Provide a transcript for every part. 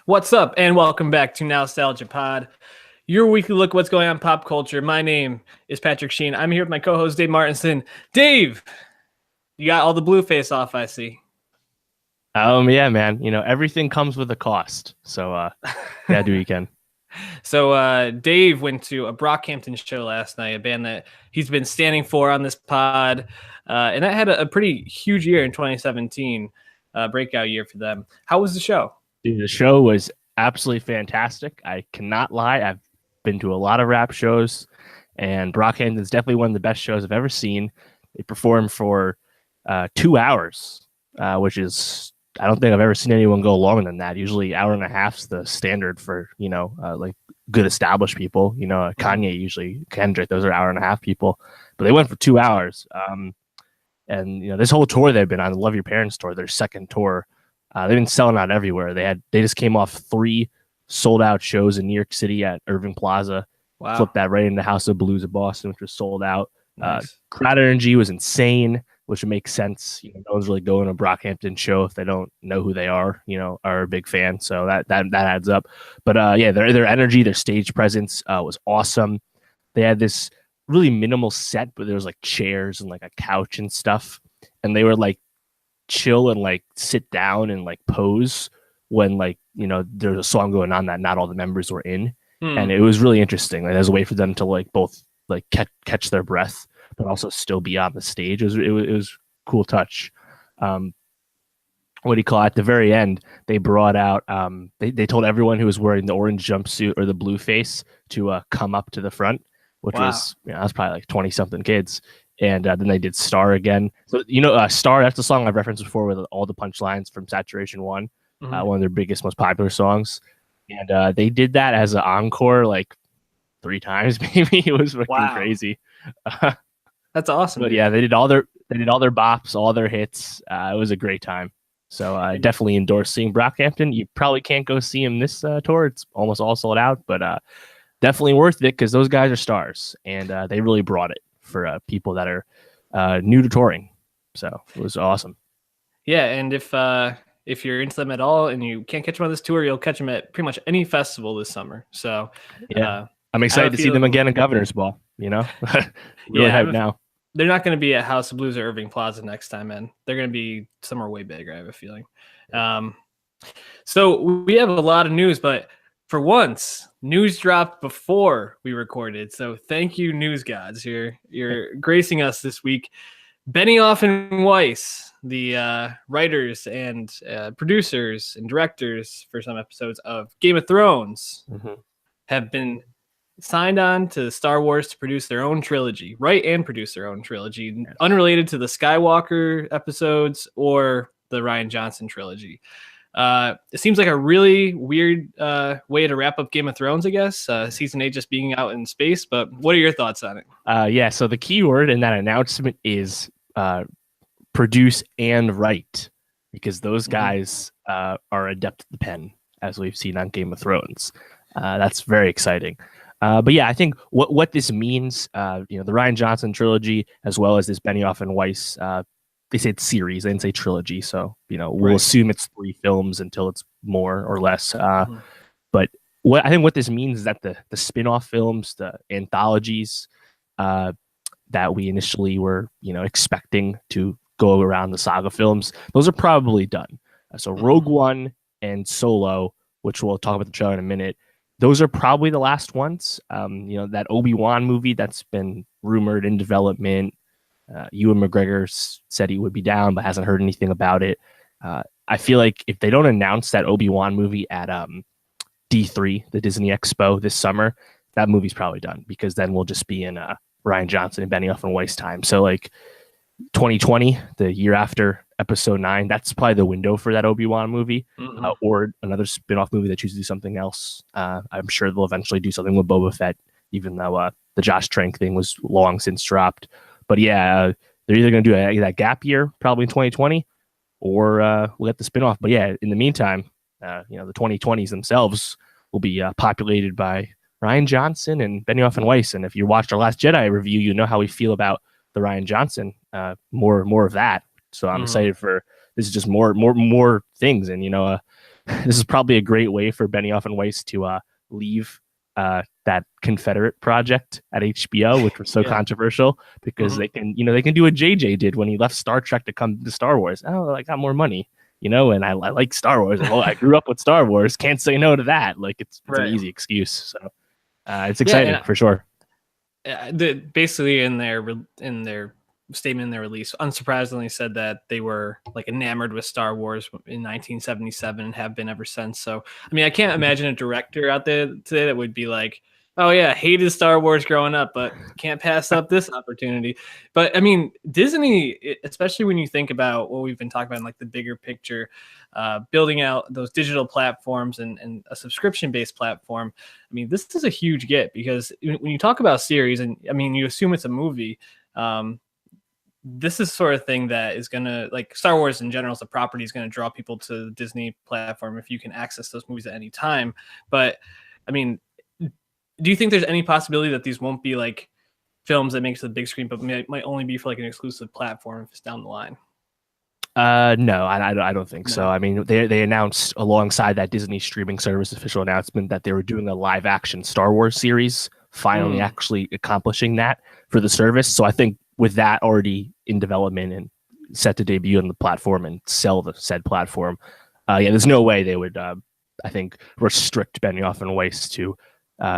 What's up, and welcome back to Nowstalgia Pod, your weekly look at what's going on in pop culture. My name is Patrick Sheen. I'm here with my co-host, Dave Martinson. Dave, you got all the blue face off, I see. Yeah, man. Everything comes with a cost. So, yeah, do what you can. So, Dave went to a Brockhampton show last night, a band that he's been standing for on this pod, and that had a pretty huge year in 2017, breakout year for them. How was the show? Dude, the show was absolutely fantastic. I cannot lie. I've been to a lot of rap shows, and Brockhampton's definitely one of the best shows I've ever seen. They performed for 2 hours, which is, I don't think I've ever seen anyone go longer than that. Usually hour and a half's the standard for, like good established people. Kanye usually, Kendrick, those are hour and a half people. But they went for 2 hours. And, this whole tour they've been on, the Love Your Parents tour, their second tour, they've been selling out everywhere. They just came off 3 sold out shows in New York City at Irving Plaza. Wow. Flipped that right into House of Blues of Boston, which was sold out. Nice. Crowd energy was insane, which would make sense. No one's really going to a Brockhampton show if they don't know who they are, are a big fan. So that adds up. But yeah, their energy, their stage presence was awesome. They had this really minimal set, but there was like chairs and like a couch and stuff. And they were like chill and like sit down and like pose when there's a song going on that not all the members were in. And it was really interesting. Like, there's a way for them to like both like catch their breath, but also still be on the stage. It was a cool touch. What do you call it? At the very end, they brought out, they told everyone who was wearing the orange jumpsuit or the blue face to come up to the front, which was, that was probably like 20 something kids. And then they did Star again. So, Star, that's the song I've referenced before with all the punchlines from Saturation 1, one of their biggest, most popular songs. And they did that as an encore like 3 times, maybe. It was fucking crazy. That's awesome. But yeah, they did all their bops, all their hits. It was a great time. So I definitely endorse seeing Brockhampton. You probably can't go see him this tour. It's almost all sold out, but definitely worth it because those guys are stars, and they really brought it for people that are new to touring. So it was awesome. Yeah, and if you're into them at all and you can't catch them on this tour, you'll catch them at pretty much any festival this summer. So yeah, I'm excited to see them again at Governor's Ball. Really hype now. They're not going to be at House of Blues or Irving Plaza next time, man. They're going to be somewhere way bigger, I have a feeling. So we have a lot of news, but for once, news dropped before we recorded. So thank you, news gods. You're gracing us this week. Benioff and Weiss, the writers and producers and directors for some episodes of Game of Thrones, have been signed on to Star Wars to produce their own trilogy, write and produce their own trilogy, unrelated to the Skywalker episodes or the Rian Johnson trilogy. It seems like a really weird way to wrap up Game of Thrones, I guess. Season 8 just being out in space, but what are your thoughts on it? Yeah, so the key word in that announcement is produce and write, because those guys are adept at the pen, as we've seen on Game of Thrones. That's very exciting. But yeah, I think what this means, the Rian Johnson trilogy, as well as this Benioff and Weiss, they said series, they didn't say trilogy. So, we'll assume it's 3 films until it's more or less. But I think what this means is that the spin-off films, the anthologies that we initially were, expecting to go around the saga films, those are probably done. So Rogue One and Solo, which we'll talk about the trailer in a minute, those are probably the last ones. That Obi-Wan movie that's been rumored in development. Ewan McGregor said he would be down, but hasn't heard anything about it. I feel like if they don't announce that Obi-Wan movie at D3, the Disney Expo this summer, that movie's probably done, because then we'll just be in Rian Johnson and Benioff and Weiss time. So like 2020, the year after Episode 9, that's probably the window for that Obi-Wan movie, or another spin-off movie that chooses to do something else. I'm sure they'll eventually do something with Boba Fett, even though the Josh Trank thing was long since dropped. But yeah, they're either going to do that gap year, probably in 2020, or we'll get the spin-off. But yeah, in the meantime, the 2020s themselves will be populated by Rian Johnson and Benioff and Weiss. And if you watched our last Jedi review, you know how we feel about the Rian Johnson, more of that. So I'm excited for this. Is just more things. And this is probably a great way for Benioff and Weiss to leave that Confederate project at HBO, which was so controversial, because they can do what JJ did when he left Star Trek to come to Star Wars. Oh, I got more money, and I like Star Wars. Well, I grew up with Star Wars. Can't say no to that. Like it's an easy excuse. So it's exciting for sure. Basically, in their statement in their release, unsurprisingly said that they were like enamored with Star Wars in 1977 and have been ever since. So, I mean, I can't imagine a director out there today that would be like, oh yeah, hated Star Wars growing up, but can't pass up this opportunity. But I mean, Disney, especially when you think about what we've been talking about in like the bigger picture, building out those digital platforms and a subscription-based platform. I mean, this is a huge get, because when you talk about series, and I mean, you assume it's a movie, this is sort of thing that is going to, like Star Wars in general as a property, is going to draw people to the Disney platform if you can access those movies at any time. But I mean, do you think there's any possibility that these won't be like films that make it to the big screen, but might only be for like an exclusive platform if it's down the line? No, I don't think so. I mean, they announced alongside that Disney streaming service official announcement that they were doing a live action Star Wars series, finally actually accomplishing that for the service. So I think with that already in development and set to debut on the platform and sell the said platform, there's no way they would, I think, restrict Benioff and Weiss to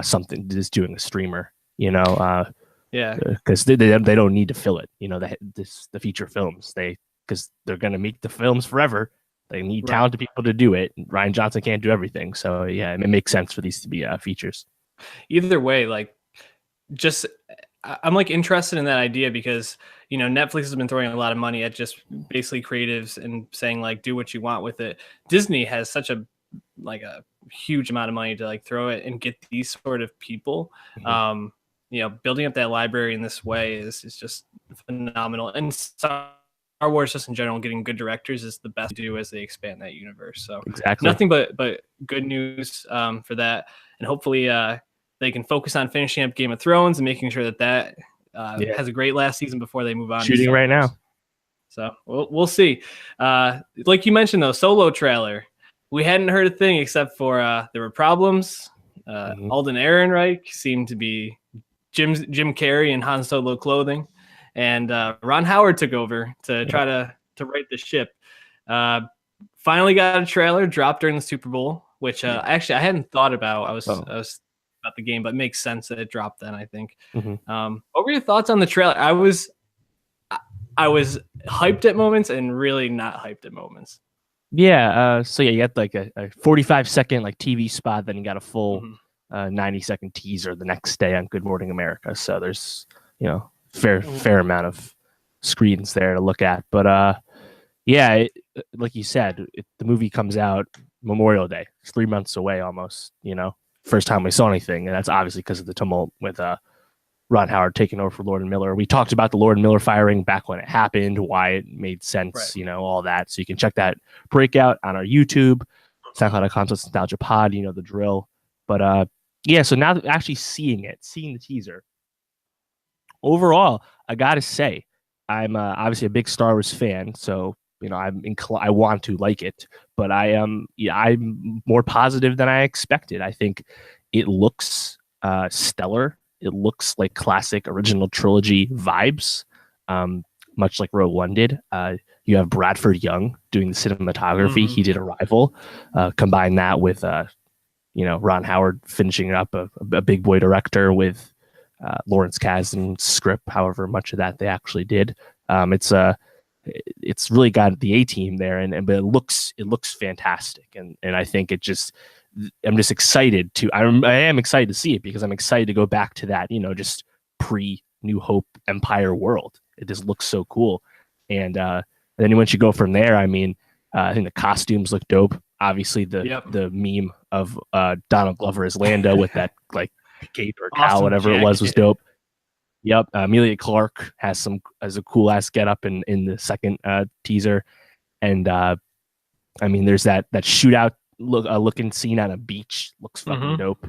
something just doing a streamer, because they don't need to fill it, the feature films, because they're going to make the films forever. They need talented people to do it. Rian Johnson can't do everything. So yeah, it makes sense for these to be features. Either way, like, just I'm like interested in that idea, because Netflix has been throwing a lot of money at just basically creatives and saying like, do what you want with it. Disney has such a huge amount of money to like throw it and get these sort of people. Building up that library in this way is just phenomenal. And Star Wars, just in general, getting good directors is the best to do as they expand that universe. So exactly, nothing but good news for that. And hopefully they can focus on finishing up Game of Thrones and making sure that has a great last season before they move on. Shooting right now. So we'll see. Like you mentioned, though, Solo trailer. We hadn't heard a thing except for there were problems. Alden Ehrenreich seemed to be Jim Carrey in Han Solo clothing. And Ron Howard took over to try to right the ship. Finally got a trailer dropped during the Super Bowl, which actually I hadn't thought about. I was about the game, but it makes sense that it dropped then, I think. What were your thoughts on the trailer? I was hyped at moments and really not hyped at moments. Yeah. So you got like a 45-second like TV spot, then you got a full 90-second teaser the next day on Good Morning America. So there's fair amount of screens there to look at. But like you said, the movie comes out Memorial Day. It's 3 months away almost. First time we saw anything, and that's obviously because of the tumult with Ron Howard taking over for Lord and Miller. We talked about the Lord and Miller firing back when it happened, why it made sense, all that. So you can check that breakout on our YouTube, SoundCloud.com/Nostalgia Pod, the drill. But so now actually seeing the teaser, overall, I gotta say, I'm obviously a big Star Wars fan, so I want to like it, but I'm more positive than I expected. I think it looks stellar. It looks like classic original trilogy vibes, much like Rogue One did. You have Bradford Young doing the cinematography. He did Arrival. Combine that with Ron Howard finishing up a big boy director with Lawrence Kasdan's script. However much of that they actually did. It's really got the A-team there, but it looks fantastic, and I think I'm just excited I am excited to see it, because I'm excited to go back to that just pre New Hope Empire world. It just looks so cool, and then once you go from there, I mean, I think the costumes look dope. Obviously, the meme of Donald Glover as Lando with that like cape or cowl, whatever it was dope. Yep, Amelia Clark has a cool ass get up in the second teaser, and I mean, there's that shootout looking scene on a beach, looks fucking dope.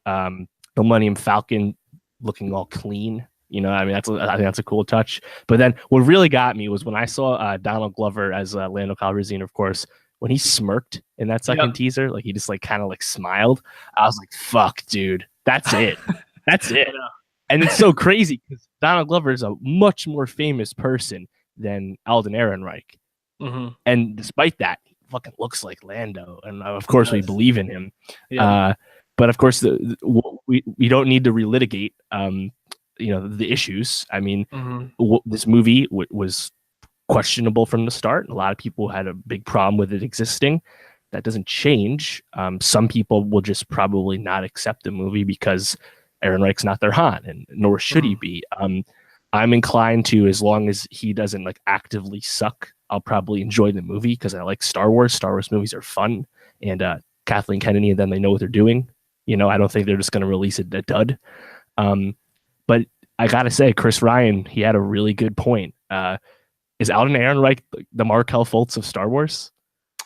The Millennium Falcon looking all clean, I mean, I think that's a cool touch. But then what really got me was when I saw Donald Glover as Lando Calrissian, of course, when he smirked in that second teaser, like he just like kind of like smiled. I was like, "Fuck, dude, that's it, that's it." And it's so crazy because Donald Glover is a much more famous person than Alden Ehrenreich, and despite that, he fucking looks like Lando, and of course we believe in him. But of course, we don't need to relitigate, the issues. I mean, this movie was questionable from the start. A lot of people had a big problem with it existing. That doesn't change. Some people will just probably not accept the movie because Ehrenreich's not their Han, and nor should he be. I'm inclined to, as long as he doesn't like actively suck, I'll probably enjoy the movie because I like Star Wars. Star Wars movies are fun, and Kathleen Kennedy and them, they know what they're doing. I don't think they're just going to release it a dud. But I gotta say, Chris Ryan, he had a really good point. Is Alden Ehrenreich the Markel Fultz of Star Wars?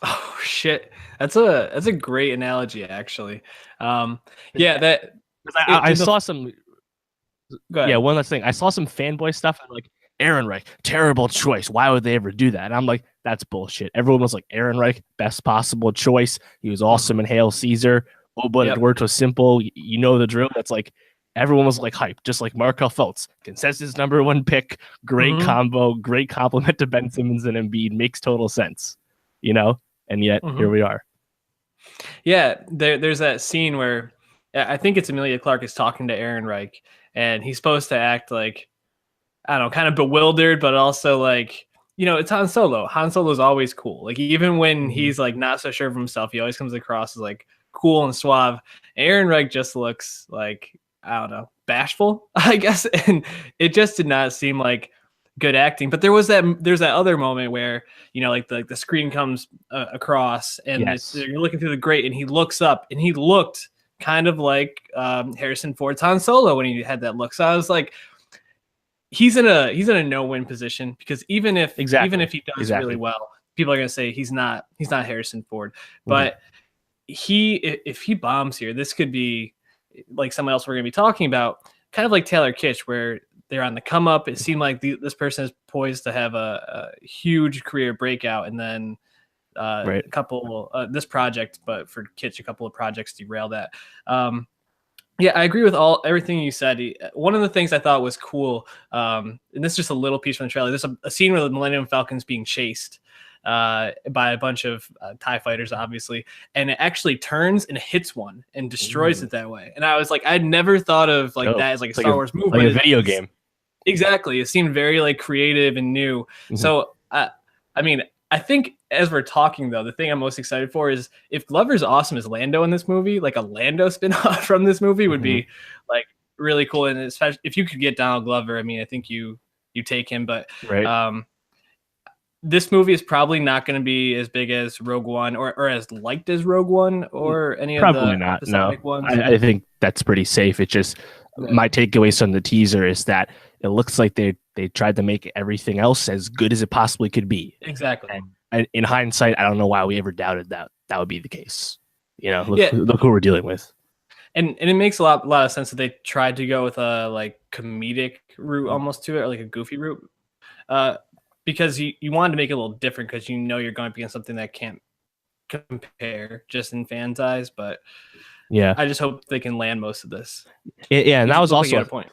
Oh shit, that's a great analogy, actually. I saw some. Yeah, one last thing. I saw some fanboy stuff. I'm like, Ehrenreich, terrible choice. Why would they ever do that? And I'm like, that's bullshit. Everyone was like, Ehrenreich, best possible choice. He was awesome in Hail Caesar. Oh, but it worked was simple. You know the drill. That's like, everyone was like hyped, just like Markel Fultz. Consensus #1 pick. Great combo. Great compliment to Ben Simmons and Embiid. Makes total sense. And yet here we are. Yeah, there's that scene where I think it's Emilia Clarke is talking to Ehrenreich, and he's supposed to act like, I don't know, kind of bewildered, but also like, it's Han Solo. Han Solo's always cool. Like, even when he's like not so sure of himself, he always comes across as like cool and suave. Ehrenreich just looks like, I don't know, bashful, I guess. And it just did not seem like good acting. But there's that other moment where, like the screen comes across, and you're looking through the grate, and he looks up, and he looked kind of like Harrison Ford's Han Solo when he had that look. So I was like, he's in a no-win position, because even if he does really well, people are going to say he's not Harrison Ford. But if he bombs here, this could be like someone else we're going to be talking about, kind of like Taylor Kitsch, where they're on the come up. It seemed like this person is poised to have a huge career breakout, and then a couple this project, but for Kitsch, a couple of projects derail that. Yeah, I agree with everything you said. One of the things I thought was cool, and this is just a little piece from the trailer. There's a scene where the Millennium Falcon's being chased by a bunch of TIE fighters, obviously, and it actually turns and hits one and destroys it that way. And I was like, I'd never thought of that as like a Star Wars movie, like a video game. Exactly, it seemed very like creative and new. So, I mean, I think as we're talking, though, the thing I'm most excited for is if Glover's awesome as Lando in this movie, like a Lando spinoff from this movie would be like really cool. And especially if you could get Donald Glover, I mean, I think you take him. But this movie is probably not going to be as big as Rogue One or as liked as Rogue One or any of the episodic ones. I think that's pretty safe. It just my takeaways from the teaser is that it looks like they tried to make everything else as good as it possibly could be. Exactly. And in hindsight, I don't know why we ever doubted that would be the case. Look who we're dealing with. And it makes a lot of sense that they tried to go with a like comedic route almost to it, or like a goofy route. Because you wanted to make it a little different, because you're going to be on something that can't compare just in fans' eyes. But yeah, I just hope they can land most of this. Yeah, and that was also a point.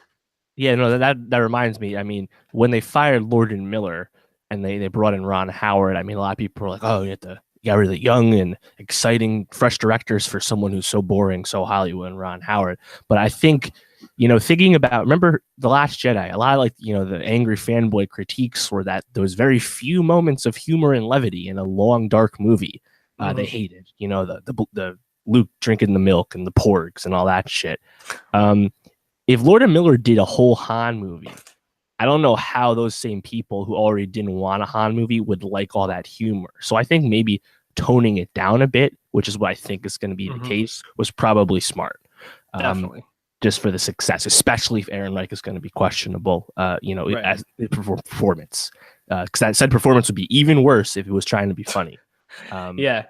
Yeah, no, that reminds me. I mean, when they fired Lord and Miller and they brought in Ron Howard, I mean, a lot of people were like, "Oh, you got really young and exciting, fresh directors for someone who's so boring, so Hollywood." And Ron Howard, but I think, thinking about, remember The Last Jedi, a lot of the angry fanboy critiques were that there was very few moments of humor and levity in a long, dark movie. They hated, the Luke drinking the milk and the porgs and all that shit. If Lord and Miller did a whole Han movie, I don't know how those same people who already didn't want a Han movie would like all that humor. So I think maybe toning it down a bit, which is what I think is going to be the case, was probably smart. Definitely. Just for the success, especially if Ehrenreich is going to be questionable, as performance. Because that said performance would be even worse if it was trying to be funny. I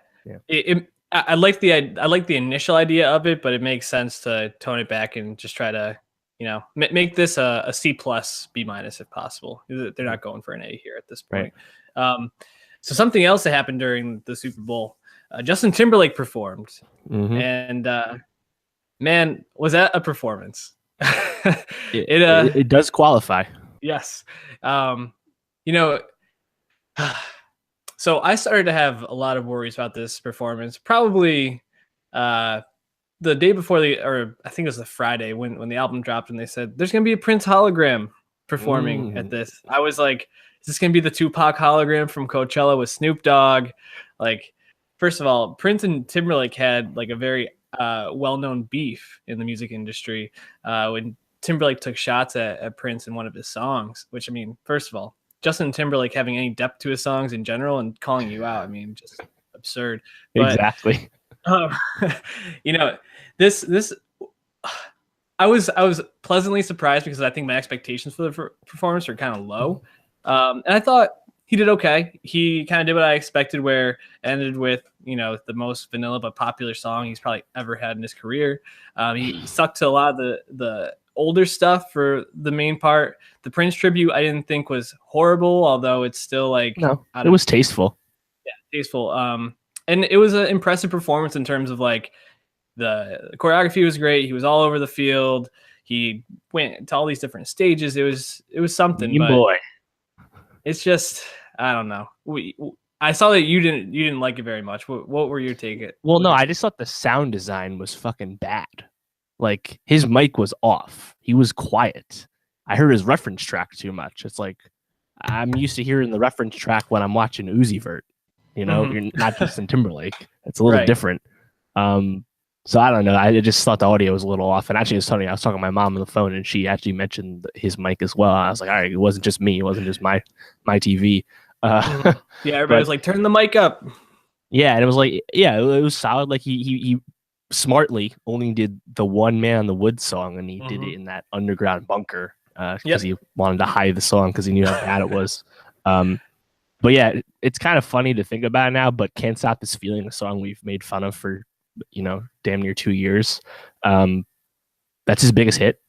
like the initial idea of it, but it makes sense to tone it back and just try to, make this a C+, B- if possible. They're not going for an A here at this point. So something else that happened during the Super Bowl, Justin Timberlake performed, and man, was that a performance? It does qualify. Yes. You know, so I started to have a lot of worries about this performance. Probably the day before or I think it was the Friday when the album dropped, and they said there's gonna be a Prince hologram performing at this. I was like, is this gonna be the Tupac hologram from Coachella with Snoop Dogg? Like, first of all, Prince and Timberlake had like a very well-known beef in the music industry when Timberlake took shots at Prince in one of his songs. Which, I mean, first of all, Justin Timberlake having any depth to his songs in general and calling you out, I mean, just absurd. But, exactly. You know, this I was pleasantly surprised because I think my expectations for the performance are kind of low, and I thought he did okay. He kind of did what I expected, where it ended with, you know, the most vanilla but popular song he's probably ever had in his career. He stuck to a lot of the older stuff for the main part. The Prince tribute I didn't think was horrible, although it's still like, no, it was tasteful. Yeah, tasteful. And it was an impressive performance in terms of like the choreography was great. He was all over the field. He went to all these different stages. It was something. But boy, it's just, I don't know. I saw that you didn't like it very much. What were your take? Well, no, I just thought the sound design was fucking bad. Like, his mic was off. He was quiet. I heard his reference track too much. It's like, I'm used to hearing the reference track when I'm watching Uzi Vert. You know, you're not Justin Timberlake. It's a little different. So I don't know. I just thought the audio was a little off. And actually, it's funny. I was talking to my mom on the phone, and she actually mentioned his mic as well. I was like, all right, it wasn't just me. It wasn't just my TV. Yeah, everybody was like, turn the mic up. Yeah, and it was like, yeah, it was solid. Like he smartly only did the One Man on the Woods song, and he did it in that underground bunker because he wanted to hide the song because he knew how bad it was. But yeah, it's kind of funny to think about now, but Can't Stop This Feeling, a song we've made fun of for, you know, damn near 2 years. That's his biggest hit.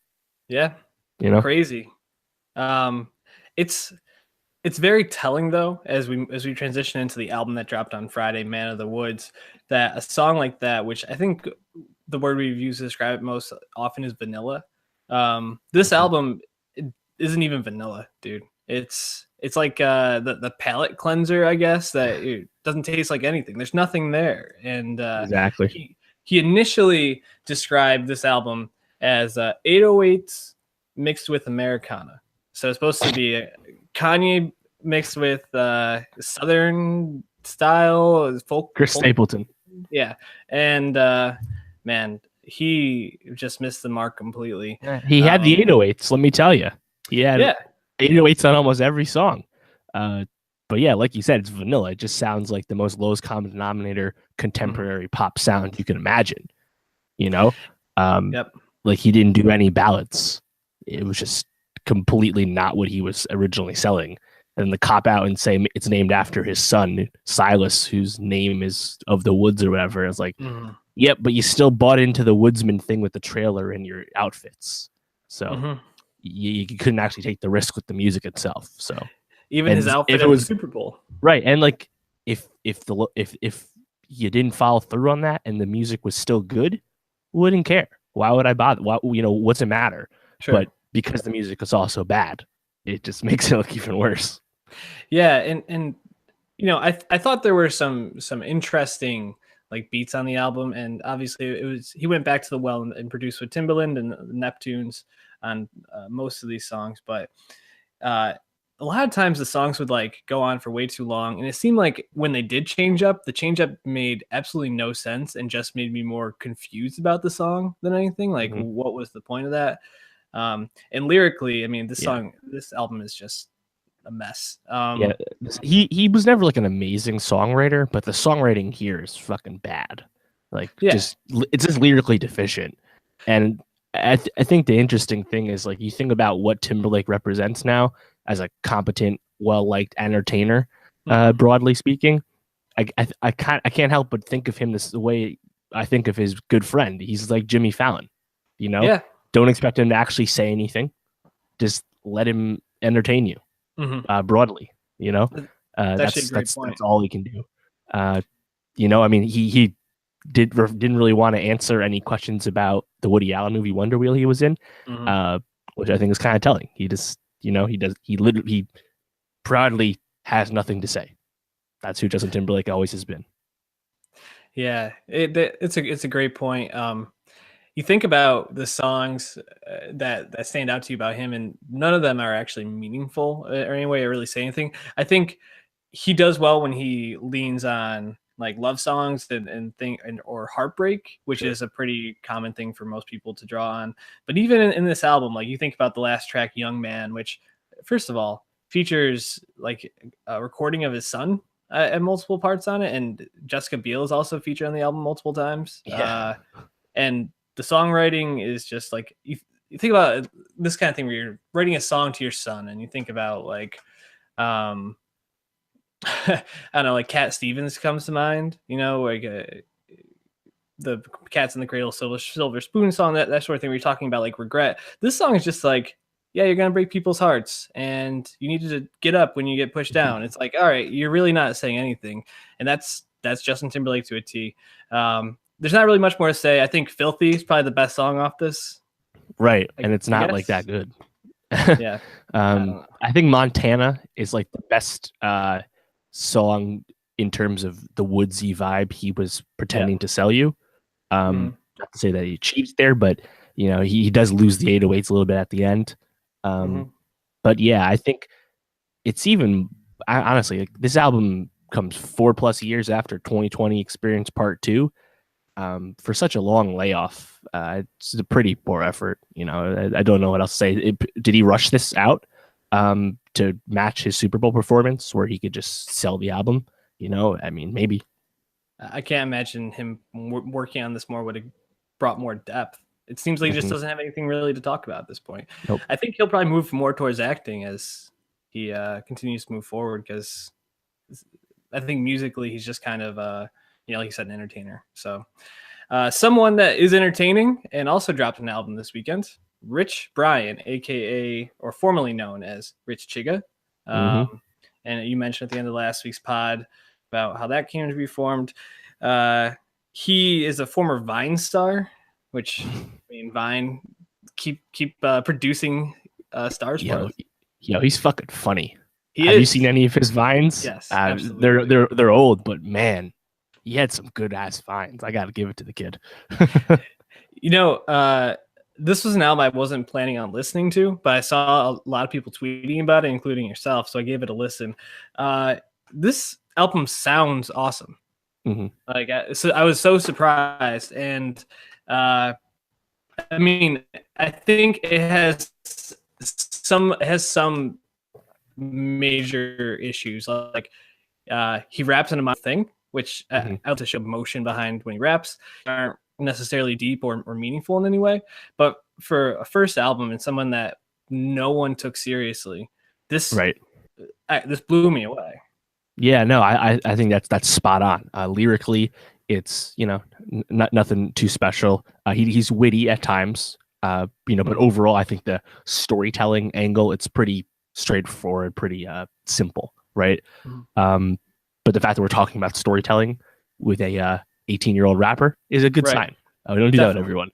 Yeah. You know, crazy. It's very telling though, as we transition into the album that dropped on Friday, Man of the Woods, that a song like that, which I think the word we've used to describe it most often is vanilla. This album isn't even vanilla, dude. It's like the palate cleanser, I guess, that it doesn't taste like anything. There's nothing there. And exactly. He initially described this album as 808s mixed with Americana. So it's supposed to be Kanye mixed with Southern style folk. Chris Stapleton. Yeah. And man, he just missed the mark completely. He had the 808s, let me tell you. He had 808s on almost every song. But yeah, like you said, it's vanilla. It just sounds like the most lowest common denominator contemporary pop sound you can imagine. You know? Like, he didn't do any ballads. It was just completely not what he was originally selling. And the cop out and say it's named after his son, Silas, whose name is of the woods or whatever. It's like, yep, but you still bought into the woodsman thing with the trailer and your outfits. So you couldn't actually take the risk with the music itself. So even his outfit at the Super Bowl. Right. And like, if you didn't follow through on that and the music was still good, wouldn't care. Why would I bother? Why, you know, what's it matter? Sure. But because the music is also bad, it just makes it look even worse. Yeah, and you know, I thought there were some interesting like beats on the album, and obviously he went back to the well and produced with Timbaland and the Neptunes on most of these songs, but a lot of times the songs would like go on for way too long, and it seemed like when they did change up, the change up made absolutely no sense and just made me more confused about the song than anything. Like, what was the point of that? And lyrically, I mean, this album is just a mess. He was never like an amazing songwriter, but the songwriting here is fucking bad. Like, it's just lyrically deficient. And I think the interesting thing is, like, you think about what Timberlake represents now as a competent, well-liked entertainer, broadly speaking. I can't help but think of him the way I think of his good friend. He's like Jimmy Fallon, you know? Yeah. Don't expect him to actually say anything. Just let him entertain you broadly, you know? That's actually a great point. That's all he can do. You know, I mean, he didn't really want to answer any questions about the Woody Allen movie Wonder Wheel he was in, which I think is kind of telling. He just, you know, he proudly has nothing to say. That's who Justin Timberlake always has been. Yeah, it's a great point. You think about the songs that stand out to you about him, and none of them are actually meaningful or any way or really say anything. I think he does well when he leans on like love songs or heartbreak, which is a pretty common thing for most people to draw on. But even in this album, like you think about the last track, Young Man, which first of all features like a recording of his son at multiple parts on it, and Jessica Biel is also featured on the album multiple times. And the songwriting is just like you think about this kind of thing where you're writing a song to your son, and you think about like I don't know, like Cat Stevens comes to mind, you know, like the Cats in the Cradle, Silver Spoon song, that sort of thing. Where you're talking about like regret. This song is just like, yeah, you're gonna break people's hearts, and you need to get up when you get pushed down. It's like, all right, you're really not saying anything, and that's Justin Timberlake to a T. There's not really much more to say. I think Filthy is probably the best song off this. Right, and it's not like that good. Yeah. I think Montana is like the best song in terms of the woodsy vibe he was pretending to sell you. Not to say that he cheats there, but you know, he does lose the 808s a little bit at the end. But yeah, I think it's even honestly, like, this album comes 4+ years after 2020 Experience Part 2. For such a long layoff, it's a pretty poor effort. You know, I don't know what else to say. Did he rush this out to match his Super Bowl performance where he could just sell the album? You know, I mean, maybe. I can't imagine him working on this more would have brought more depth. It seems like he just doesn't have anything really to talk about at this point. Nope. I think he'll probably move more towards acting as he continues to move forward, because I think musically he's just kind of you know, like you said, an entertainer. So someone that is entertaining and also dropped an album this weekend, Rich Brian, aka or formerly known as Rich Chiga. And you mentioned at the end of last week's pod about how that came to be formed. He is a former Vine star, which I mean, Vine keep producing stars. Yo, he's fucking funny. Have you seen any of his Vines? Yes, they're old, but man, he had some good ass Vines. I gotta give it to the kid. You know, this was an album I wasn't planning on listening to, but I saw a lot of people tweeting about it, including yourself. So I gave it a listen. This album sounds awesome. Like, so I was so surprised, and I mean, I think it has some major issues. Like, he raps in a month thing, which out to show emotion behind when he raps aren't necessarily deep or meaningful in any way. But for a first album and someone that no one took seriously, this blew me away. Yeah, no, I think that's spot on. Lyrically, it's, you know, nothing too special. He's witty at times, you know, but overall, I think the storytelling angle, it's pretty straightforward, pretty simple, right? But the fact that we're talking about storytelling with a 18-year-old rapper is a good sign. We don't do that with everyone.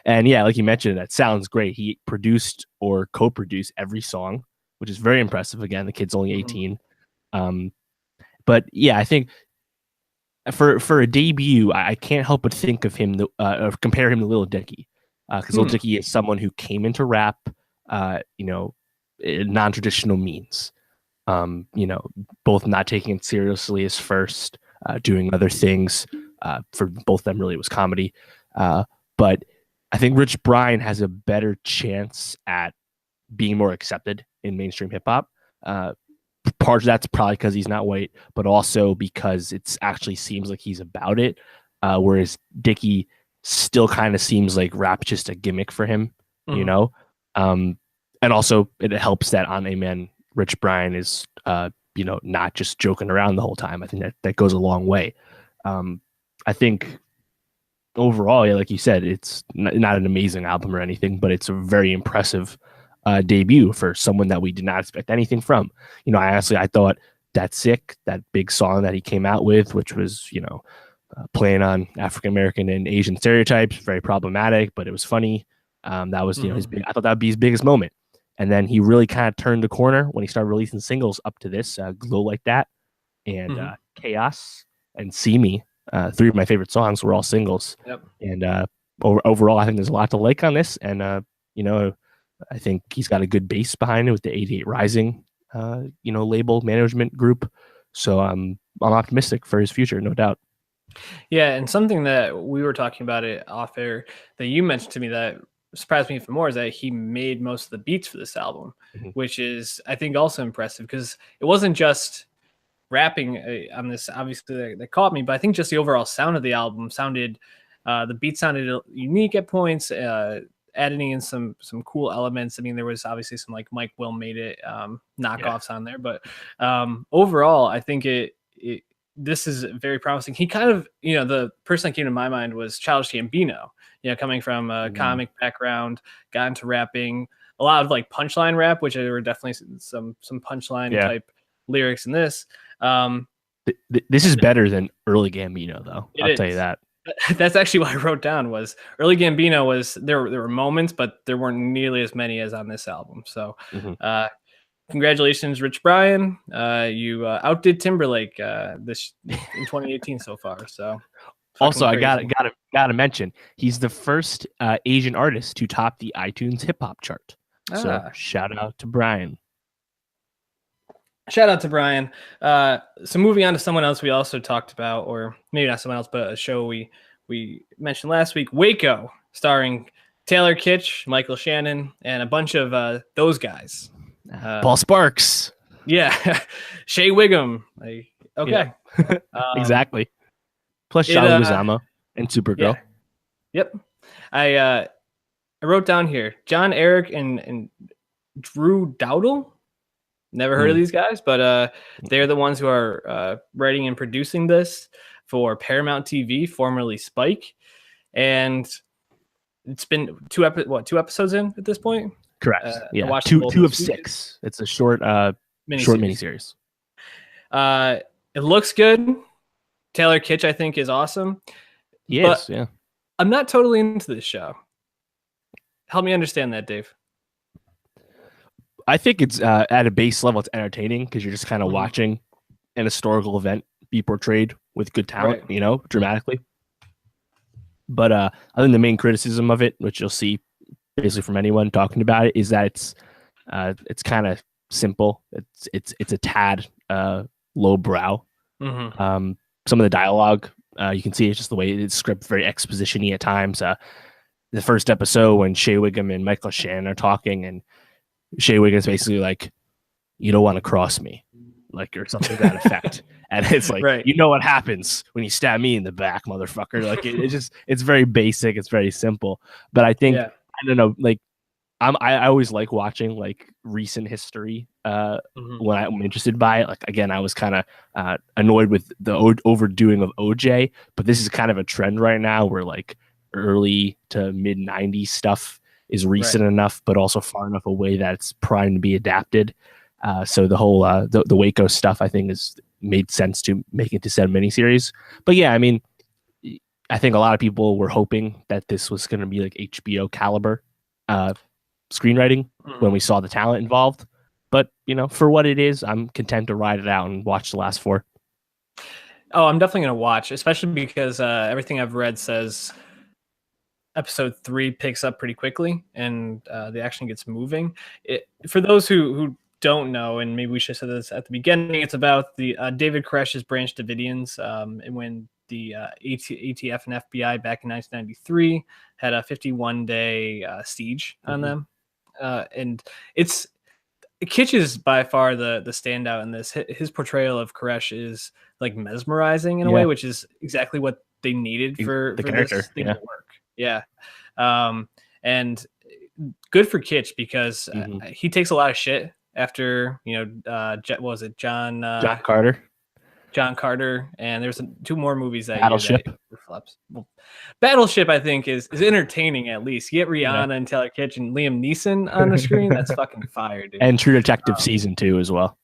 And yeah, like you mentioned, that sounds great. He produced or co-produced every song, which is very impressive. Again, the kid's only 18. But yeah, I think for a debut, I can't help but think of him, compare him to Lil Dicky, because Lil Dicky is someone who came into rap, you know, non-traditional means. You know, both not taking it seriously as first, doing other things. For both of them, really, it was comedy. But I think Rich Brian has a better chance at being more accepted in mainstream hip hop. Part of that's probably because he's not white, but also because it actually seems like he's about it. Whereas Dicky still kind of seems like rap just a gimmick for him, you know? And also it helps that On Amen, Rich Brian is, you know, not just joking around the whole time. I think that goes a long way. I think overall, yeah, like you said, it's not an amazing album or anything, but it's a very impressive debut for someone that we did not expect anything from. I thought That's Sick, that big song that he came out with, which was, playing on African American and Asian stereotypes, very problematic, but it was funny. That was, his big, I thought that would be his biggest moment. And then he really kind of turned the corner when he started releasing singles up to this, Glow Like That and Chaos and See Me. 3 of my favorite songs were all singles. Yep. And overall, I think there's a lot to like on this. And, I think he's got a good base behind it with the 88 Rising, label management group. So I'm optimistic for his future, no doubt. Yeah, and something that we were talking about it off air that you mentioned to me that surprised me even more is that he made most of the beats for this album, which is, I think, also impressive because it wasn't just rapping on this, obviously, that caught me, but I think just the overall sound of the album sounded, the beat sounded unique at points, adding in some cool elements. I mean, there was obviously some like Mike Will made it knockoffs on there, but overall, I think this is very promising. He kind of, the person that came to my mind was Childish Gambino, coming from a comic background, got into rapping, a lot of like punchline rap, which there were definitely some punchline type lyrics in this. This is better than early Gambino, though. I'll tell you that. That's actually what I wrote down was early Gambino was there were moments, but there weren't nearly as many as on this album. So congratulations, Rich Brian. You outdid Timberlake this in 2018 so far. So also I gotta mention he's the first Asian artist to top the iTunes hip hop chart. So shout out to Brian. Shout out to Brian. So moving on to someone else we also talked about, or maybe not someone else, but a show we mentioned last week, Waco, starring Taylor Kitsch, Michael Shannon, and a bunch of those guys. Paul Sparks. Yeah. Shea Wiggum. Okay. Yeah. Exactly. Plus Shia Luzama and Supergirl. Yeah. Yep. I wrote down here, John Eric and Drew Dowdle. Never heard of these guys, but they're the ones who are writing and producing this for Paramount TV, formerly Spike. And it's been two episodes in at this point? Correct. Yeah, two of 6. It's a short miniseries. It looks good. Taylor Kitsch, I think, is awesome. Yes, yeah. I'm not totally into this show. Help me understand that, Dave. I think it's at a base level, it's entertaining because you're just kind of watching an historical event be portrayed with good talent, dramatically. But I think the main criticism of it, which you'll see basically from anyone talking about it, is that it's kind of simple. It's a tad low brow. Some of the dialogue, you can see it's just the way it's script very exposition-y at times. The first episode when Shea Wiggum and Michael Shannon are talking, and Shea Wiggum's basically like, "You don't want to cross me," like, or something to that effect. And it's like, You know what happens when you stab me in the back, motherfucker. Like it's very basic. It's very simple. But I think, I don't know, like I always like watching like recent history when I'm interested by it. Like, again, I was kind of annoyed with the overdoing of OJ, but this is kind of a trend right now where like early to mid 90s stuff is recent enough, but also far enough away that it's primed to be adapted. So the whole the Waco stuff, I think, has made sense to make it to 7 miniseries. But yeah, I mean, I think a lot of people were hoping that this was going to be like HBO caliber screenwriting when we saw the talent involved. But for what it is, I'm content to ride it out and watch the last 4. Oh, I'm definitely going to watch, especially because everything I've read says episode 3 picks up pretty quickly and the action gets moving. For those who don't know, and maybe we should have said this at the beginning, it's about the David Koresh's Branch Davidians, and when the ATF and FBI back in 1993 had a 51-day siege on them. And Kitsch is by far the standout in this. His portrayal of Koresh is like mesmerizing in a way, which is exactly what they needed for the character this thing to work. Yeah. And good for Kitsch because he takes a lot of shit after, what was it? John Carter. John Carter, and there's 2 more movies that Battleship. year that flops. Well, Battleship, I think, is entertaining at least. You get Rihanna and Taylor Kitsch and Liam Neeson on the screen. That's fucking fire, dude. And True Detective season 2 as well.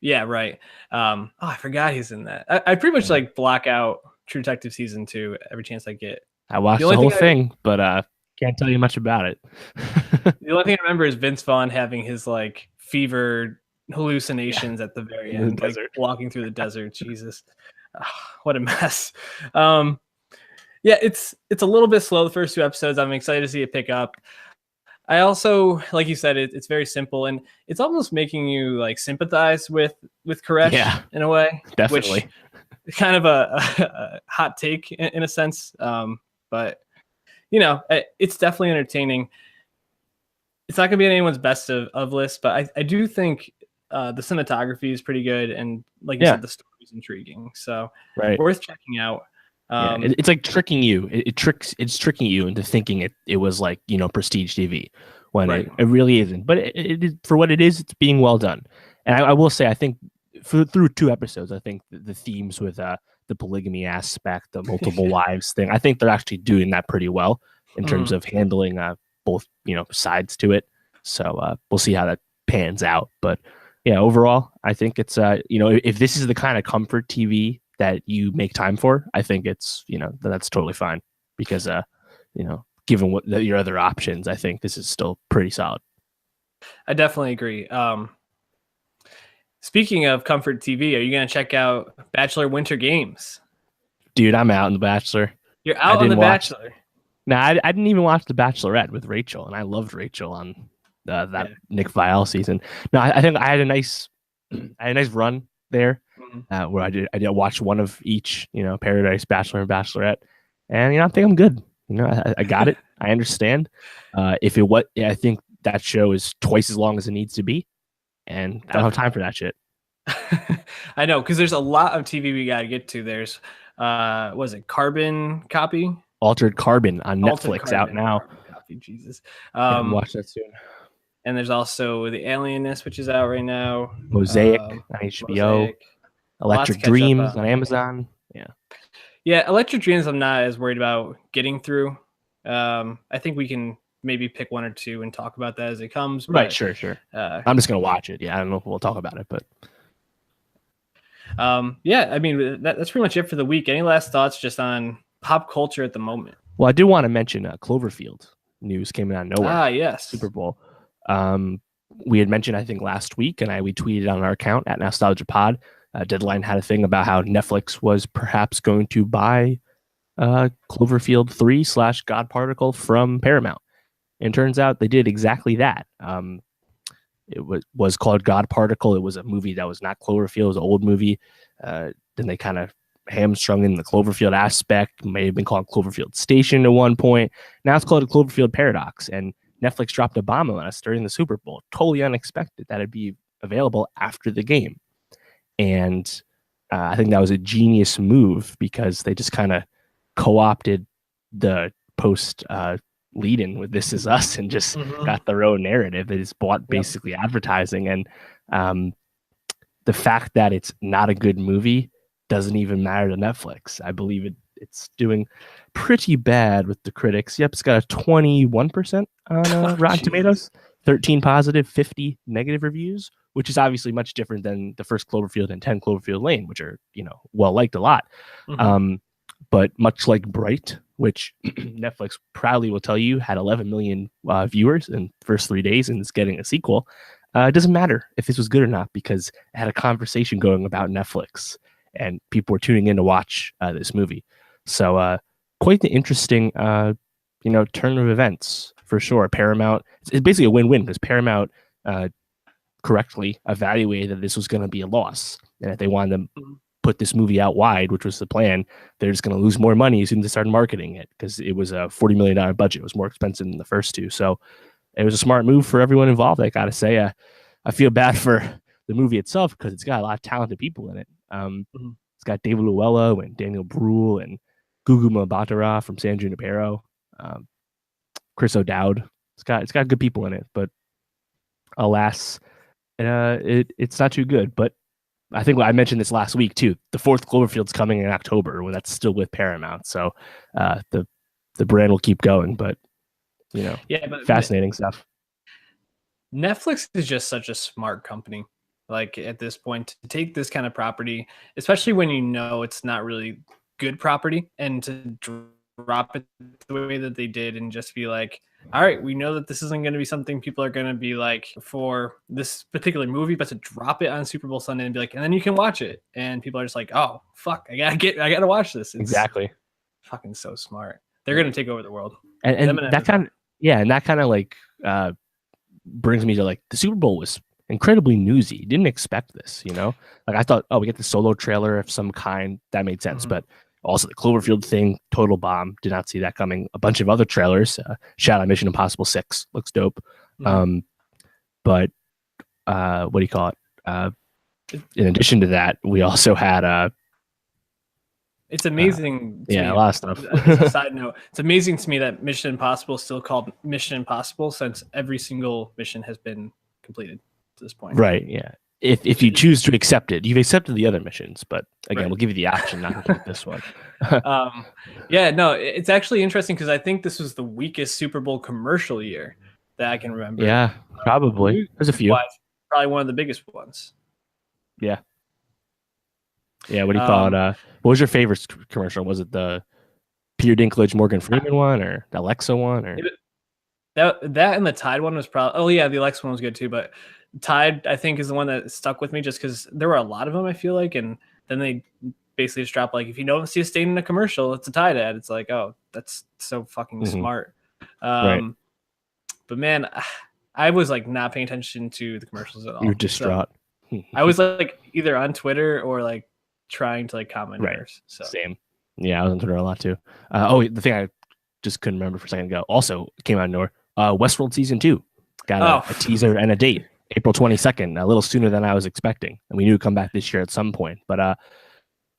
Yeah, right. I forgot he's in that. I pretty much like block out True Detective season 2 every chance I get. I watched the whole thing, but can't tell you much about it. The only thing I remember is Vince Vaughn having his like fever hallucinations at the very end, like walking through the desert. Jesus, what a mess. Yeah, it's a little bit slow the first 2 episodes. I'm excited to see it pick up. I also, like you said, it's very simple, and it's almost making you like sympathize with Koresh in a way. Definitely, which kind of a hot take in a sense, but you know, it's definitely entertaining. It's not going to be anyone's best of list, but I do think the cinematography is pretty good, and like you said, the story is intriguing, so worth checking out. It's like tricking you. It's tricking you into thinking it was like, you know, prestige TV when it really isn't. But it is, for what it is, it's being well done. And I will say, I think through 2 episodes, I think the themes with the polygamy aspect, the multiple wives thing, I think they're actually doing that pretty well in terms of handling both, you know, sides to it. So we'll see how that pans out. But yeah, overall, I think it's you know, if this is the kind of comfort TV that you make time for, I think it's, you know, that's totally fine, because you know, given what your other options, I think this is still pretty solid. I definitely agree. Speaking of comfort TV, are you going to check out Bachelor Winter Games? Dude, I'm out on The Bachelor. You're out on The Bachelor? No, I didn't even watch The Bachelorette with Rachel, and I loved Rachel on that Nick Viall season. No, I think I had a nice run there, where I did watch one of each, you know, Paradise, Bachelor, and Bachelorette, and you know, I think I'm good. You know, I got it. I understand. I think that show is twice as long as it needs to be, and I don't have time for that shit. I know, because there's a lot of TV we got to get to. There's was it Carbon Copy? Altered Carbon on Netflix out now. Copy, Jesus. Watch that soon. And there's also The Alienist, which is out right now. Mosaic on HBO. Mosaic. Electric Dreams on Amazon. Yeah, Electric Dreams I'm not as worried about getting through. I think we can maybe pick 1 or 2 and talk about that as it comes. But, right, sure. I'm just going to watch it. Yeah, I don't know if we'll talk about it, but... yeah, I mean, that's pretty much it for the week. Any last thoughts just on pop culture at the moment? Well, I do want to mention Cloverfield news came out of nowhere. Yes. Super Bowl. We had mentioned, I think, last week, and we tweeted on our account at Nowstalgia Pod. Deadline had a thing about how Netflix was perhaps going to buy Cloverfield 3 / God Particle from Paramount. And it turns out they did exactly that. It was called God Particle. It was a movie that was not Cloverfield. It was an old movie. Then they kind of hamstrung in the Cloverfield aspect. May have been called Cloverfield Station at one point. Now it's called a Cloverfield Paradox. And Netflix dropped a bomb on us during the Super Bowl. Totally unexpected that it'd be available after the game. And I think that was a genius move, because they just kind of co-opted the post lead-in with This Is Us and just got their own narrative. They just bought basically advertising. And the fact that it's not a good movie doesn't even matter to Netflix. I believe it's doing pretty bad with the critics. Yep, it's got a 21% on Rotten Tomatoes, 13 positive, 50 negative reviews, which is obviously much different than the first Cloverfield and 10 Cloverfield Lane, which are, you know, well liked a lot. But much like Bright, which Netflix proudly will tell you had 11 million viewers in the first 3 days and is getting a sequel, it doesn't matter if this was good or not, because it had a conversation going about Netflix and people were tuning in to watch this movie. So quite the interesting, you know, turn of events for sure. Paramount, it's basically a win-win, because Paramount correctly evaluated that this was going to be a loss, and if they wanted to put this movie out wide, which was the plan, they're just going to lose more money as soon as they started marketing it, because it was a $40 million budget. It was more expensive than the first 2. So it was a smart move for everyone involved. I got to say, I feel bad for the movie itself, because it's got a lot of talented people in it. It's got David Luella and Daniel Bruhl and Gugu Mbatha from San Junipero, Chris O'Dowd. It's got good people in it, but alas, it's not too good. But I think I mentioned this last week too. The fourth Cloverfield's coming in October, when that's still with Paramount. So the brand will keep going, but but fascinating stuff. Netflix is just such a smart company. Like at this point, to take this kind of property, especially when it's not really good property, and to drop it the way that they did, and just be like, all right, we know that this isn't going to be something people are going to be like for this particular movie, but to drop it on Super Bowl Sunday and be like, and then you can watch it, and people are just like, oh fuck, I gotta watch this. It's exactly fucking so smart. They're going to take over the world, and that kind of like brings me to like the Super Bowl was incredibly newsy. Didn't expect this, like I thought, oh, we get the solo trailer of some kind, that made sense, but also the Cloverfield thing, total bomb. Did not see that coming. A bunch of other trailers. Shout out Mission Impossible 6, looks dope. But what do you call it? In addition to that, we also had it's amazing. A lot of stuff. As a side note, it's amazing to me that Mission Impossible is still called Mission Impossible, since every single mission has been completed to this point. Right. Yeah. If you choose to accept it, you've accepted the other missions, but again, We'll give you the option not to take this one. It's actually interesting because I think this was the weakest Super Bowl commercial year that I can remember. Yeah, probably. There's a few. Probably one of the biggest ones. Yeah. Yeah. What do you call it? What was your favorite commercial? Was it the Peter Dinklage, Morgan Freeman one, or the Alexa one, or that and the Tide one was probably? Oh yeah, the Alexa one was good too, but Tide, I think, is the one that stuck with me just because there were a lot of them, I feel like, and then they basically just dropped like, if you don't see a stain in a commercial, it's a Tide ad. It's like, oh, that's so fucking smart. Right. But man, I was like not paying attention to the commercials at all. You're distraught. So I was like either on Twitter or like trying to like comment. Right. So. Same. Yeah, I was on Twitter a lot too. The thing I just couldn't remember for a second ago also came out of nowhere. Westworld season 2 got a teaser and a date. April 22nd, a little sooner than I was expecting. And we knew it'd come back this year at some point. But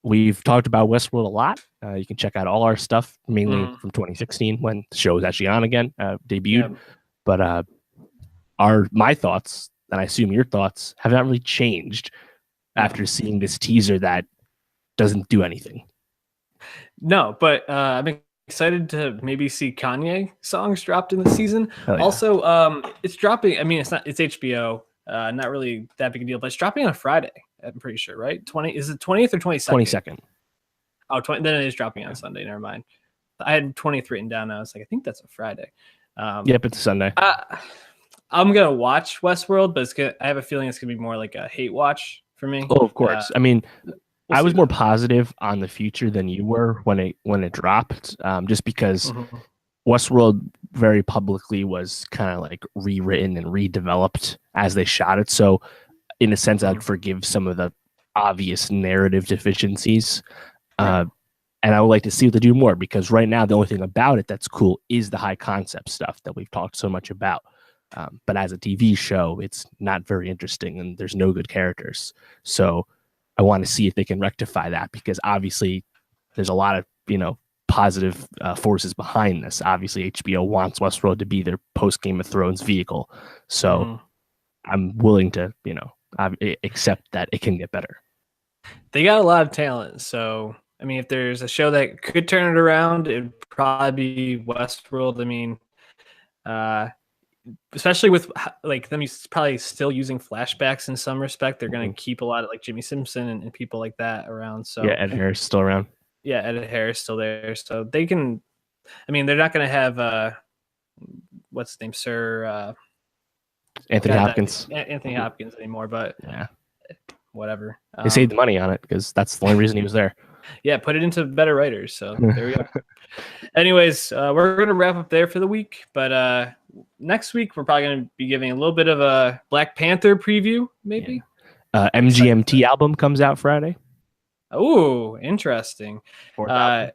we've talked about Westworld a lot. You can check out all our stuff, mainly from 2016 when the show was actually on again, debuted. Yeah. But my thoughts, and I assume your thoughts, have not really changed after seeing this teaser that doesn't do anything. No, but I'm excited to maybe see Kanye songs dropped in the season. Yeah. Also, it's dropping. I mean, it's HBO, not really that big a deal, but it's dropping on a Friday. I'm pretty sure, right? Is it 20th or 22nd? 22nd. Oh, then it is dropping on Sunday. Never mind. I had 20th written down. I was like, I think that's a Friday. Yep, it's a Sunday. I'm gonna watch Westworld, but I have a feeling it's gonna be more like a hate watch for me. Oh, of course. I mean, I was more positive on the future than you were when it dropped, just because Westworld very publicly was kind of like rewritten and redeveloped as they shot it. So in a sense, I'd forgive some of the obvious narrative deficiencies. And I would like to see what they do more, because right now the only thing about it that's cool is the high concept stuff that we've talked so much about. But as a TV show, it's not very interesting and there's no good characters. So I want to see if they can rectify that, because obviously there's a lot of, positive forces behind this. Obviously HBO wants Westworld to be their post Game of Thrones vehicle. So I'm willing to, accept that it can get better. They got a lot of talent. So, I mean, if there's a show that could turn it around, it'd probably be Westworld. I mean, especially with like them probably still using flashbacks in some respect. They're going to keep a lot of like Jimmy Simpson and people like that around. So yeah, Ed Harris still around. Yeah, Ed Harris still there. So they can, I mean, they're not going to have what's his name, Sir Anthony Hopkins. Anthony Hopkins anymore, but yeah, whatever. They saved the money on it because that's the only reason he was there. Yeah, put it into better writers. So there we go. Anyways, we're going to wrap up there for the week. But next week, we're probably going to be giving a little bit of a Black Panther preview, maybe. Yeah. MGMT album comes out Friday. Oh, interesting. I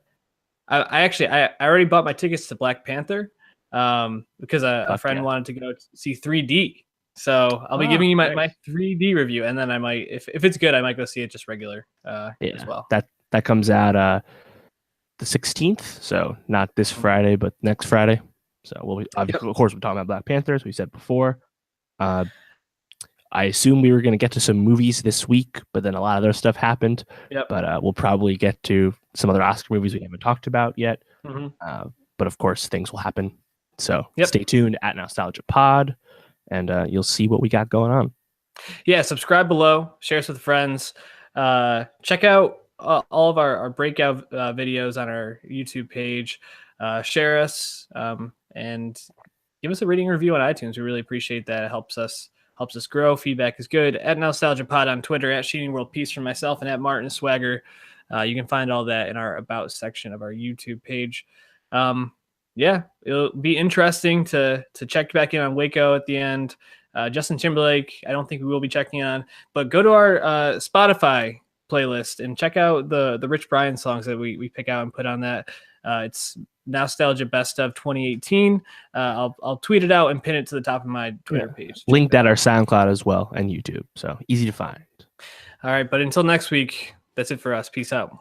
already bought my tickets to Black Panther because a friend wanted to go see 3D. So I'll be giving you my 3D review, and then I might, if it's good, I might go see it just regular as well. That comes out the 16th, so not this Friday, but next Friday. So of course we're talking about Black Panther, as we said before. I assume we were going to get to some movies this week, but then a lot of other stuff happened. Yep. But we'll probably get to some other Oscar movies we haven't talked about yet. But of course, things will happen. So stay tuned at Nowstalgia Pod, and you'll see what we got going on. Yeah, subscribe below, share us with friends. Check out all of our breakout videos on our YouTube page. Share us and give us a rating and review on iTunes. We really appreciate that. It helps us grow. Feedback is good. At Nowstalgia Pod on Twitter, at Sheening World Peace for myself, and at Martin Swagger. You can find all that in our About section of our YouTube page. It'll be interesting to check back in on Waco at the end. Justin TImberlake, I don't think we will be checking on, but go to our Spotify playlist and check out the Rich Brian songs that we pick out and put on that. It's Nowstalgia Best of 2018. I'll tweet it out and pin it to the top of my Twitter page. Linked at our SoundCloud as well and YouTube. So easy to find. All right, but until next week, that's it for us. Peace out.